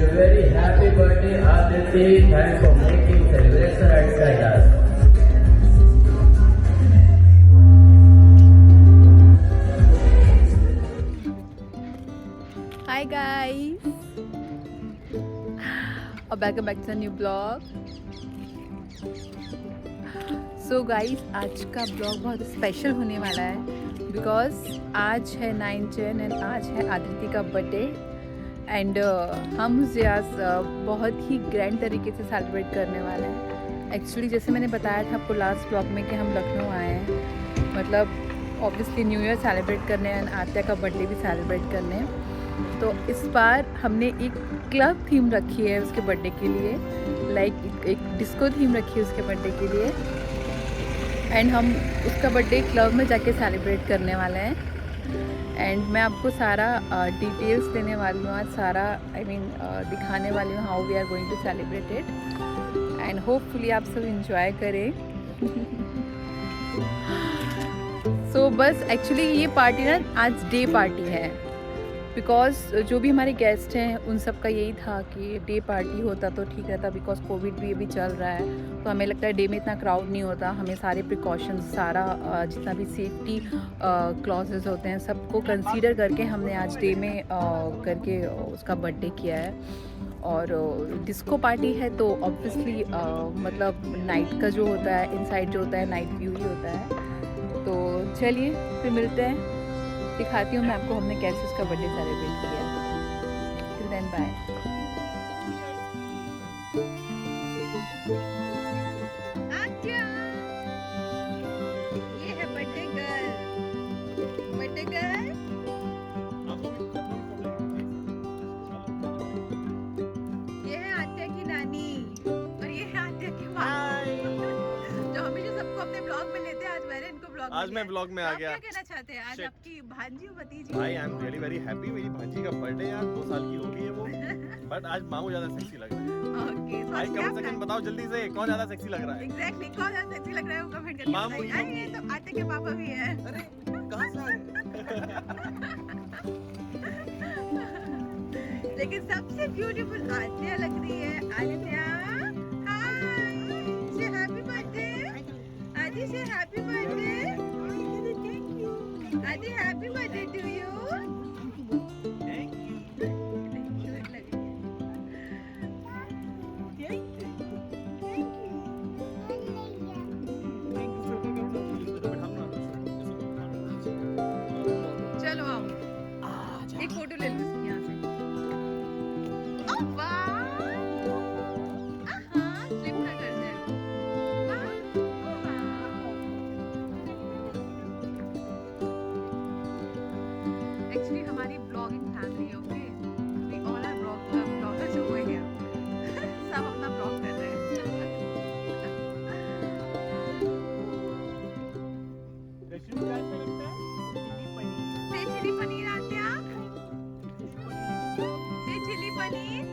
you a very happy birthday, Aditi. Thanks for making celebration outside us. Hi guys, welcome back to a new vlog. So guys, आज का blog बहुत special होने वाला है because आज है 9 जन एंड आज है आदिति का बर्थडे एंड हम उसे आज बहुत ही ग्रैंड तरीके से सेलिब्रेट करने वाले हैं. एक्चुअली जैसे मैंने बताया था आपको लास्ट ब्लॉग में कि हम लखनऊ आए हैं, मतलब ऑब्वियसली न्यू ईयर सेलिब्रेट करने एंड आत्या का बर्थडे भी सेलिब्रेट करने हैं. तो इस बार हमने एक क्लब थीम रखी है उसके बर्थडे के लिए, लाइक एक डिस्को थीम रखी है उसके बर्थडे के लिए एंड हम उसका बर्थडे क्लब में जाके सेलिब्रेट करने वाले हैं. एंड मैं आपको सारा डिटेल्स देने वाली हूँ आज, सारा दिखाने वाली हूँ how we are going to celebrate it and hopefully आप सब इंजॉय करें. सो बस एक्चुअली ये पार्टी ना आज डे पार्टी है बिकॉज जो भी हमारे गेस्ट हैं उन सब का यही था कि डे पार्टी होता तो ठीक रहता, बिकॉज कोविड भी अभी चल रहा है तो हमें लगता है डे में इतना क्राउड नहीं होता. हमें सारे प्रिकॉशंस, सारा जितना भी सेफ्टी क्लॉजेस होते हैं सबको कंसीडर करके हमने आज डे में करके उसका बर्थडे किया है. और डिस्को पार्टी है तो ऑब्वियसली मतलब नाइट का जो होता है, इनसाइड जो होता है नाइट व्यू ही होता है. तो चलिए फिर मिलते हैं, दिखाती हूँ मैं आपको हमने कैसे उसका बर्थडे सेलिब्रेट किया. Till then bye. ये है बर्थडे गर्ल, बर्थडे गर्ल. ये है आत्या की नानी और ये है आत्या की माँ जो हमेशा सबको अपने ब्लॉग में लेते हैं. आज मैंने इनको ब्लॉग आज मैं ब्लॉग में आ गया. क्या कहना चाहते हैं आज आपकी भांजी और भतीजी? भाई I am really very happy. मेरी भांजी का बर्थडे यार 2 साल की हो गई है वो, बट आज मामू ज्यादा सेक्सी लग रहा है. ओके भाई कमेंट सेकंड बताओं जल्दी से कौन ज्यादा सेक्सी लग रहा है. एग्जैक्टली कौन ज्यादा सेक्सी लग रहा है वो कमेंट करके मामू बताइए. अरे ये तो आते के पापा भी है. अरे कहां से आ गए. लेकिन सबसे ब्यूटीफुल आत्या लग रही है. आत्या हाय, से हैप्पी बर्थडे. आदि से हैप्पी बर्थडे. आदि हैप्पी बर्थडे टू यू. चलो आओ एक फोटो ले लो यहाँ से. ओह वाह, स्लिप ना कर जाए. एक्चुअली हमारी ब्लॉगिंग फैमिली है. Okay, we all are bloggers हो गए हैं. सब अपना ब्लॉग कर रहे हैं. से चिली पनीर आत्या, से चिली पनीर.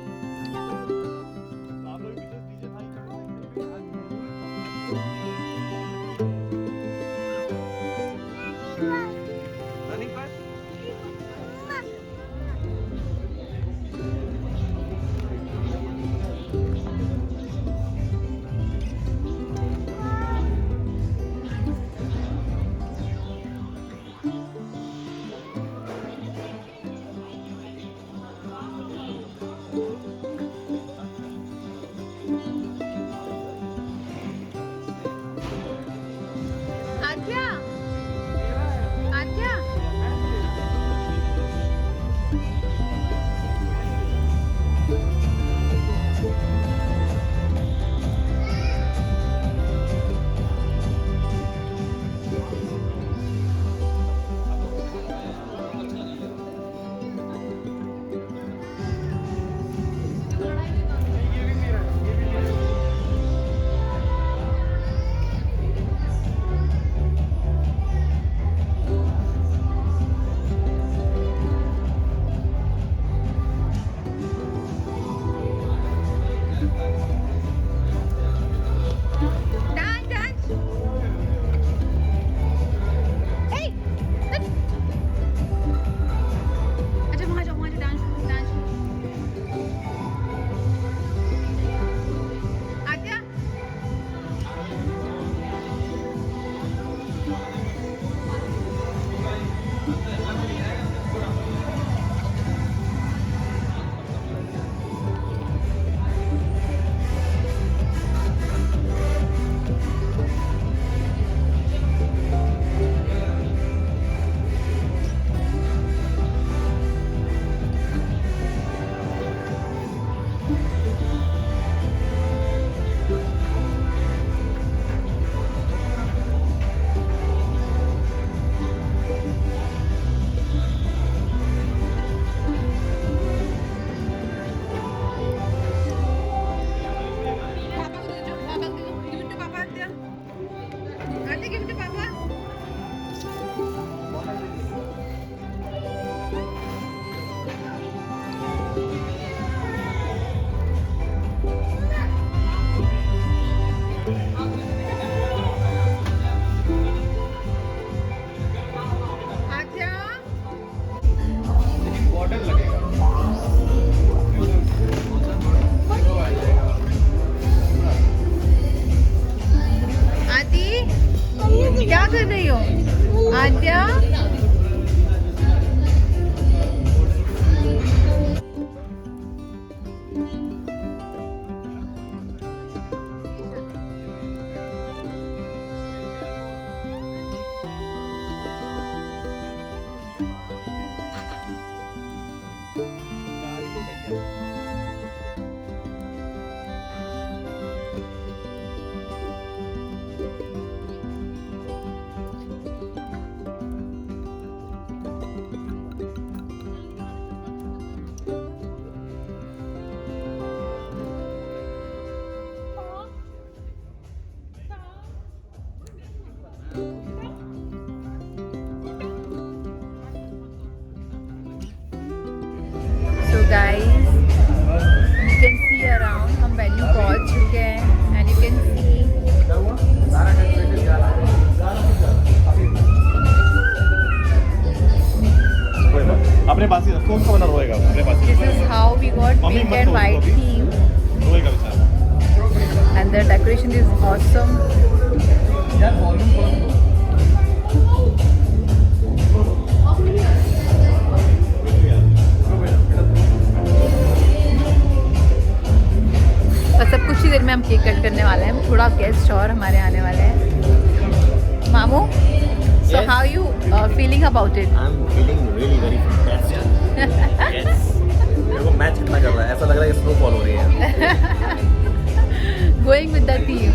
वेन्यू पहुंच चुके हैं एंड यू कैन सी सारा डेकोरेशन जा रहा है। कोई बात अपने पास ही कौन सा बना रोएगा अपने पास this is how we got mummy pink मत एंड बोलो वाइट अभी। थीम रोएगा बेचारा। And the decoration is awesome. यार वॉल्यूम कौन बस अब कुछ ही देर में हम केक कट करने वाले हैं। थोड़ा गेस्ट और हमारे आने वाले हैं। मामू, so how you feeling about it? I am feeling really very fantastic. Yes देखो मैच कितना कर रहा है, ऐसा लग रहा है कि स्नोफॉल हो रही है। Going with the theme.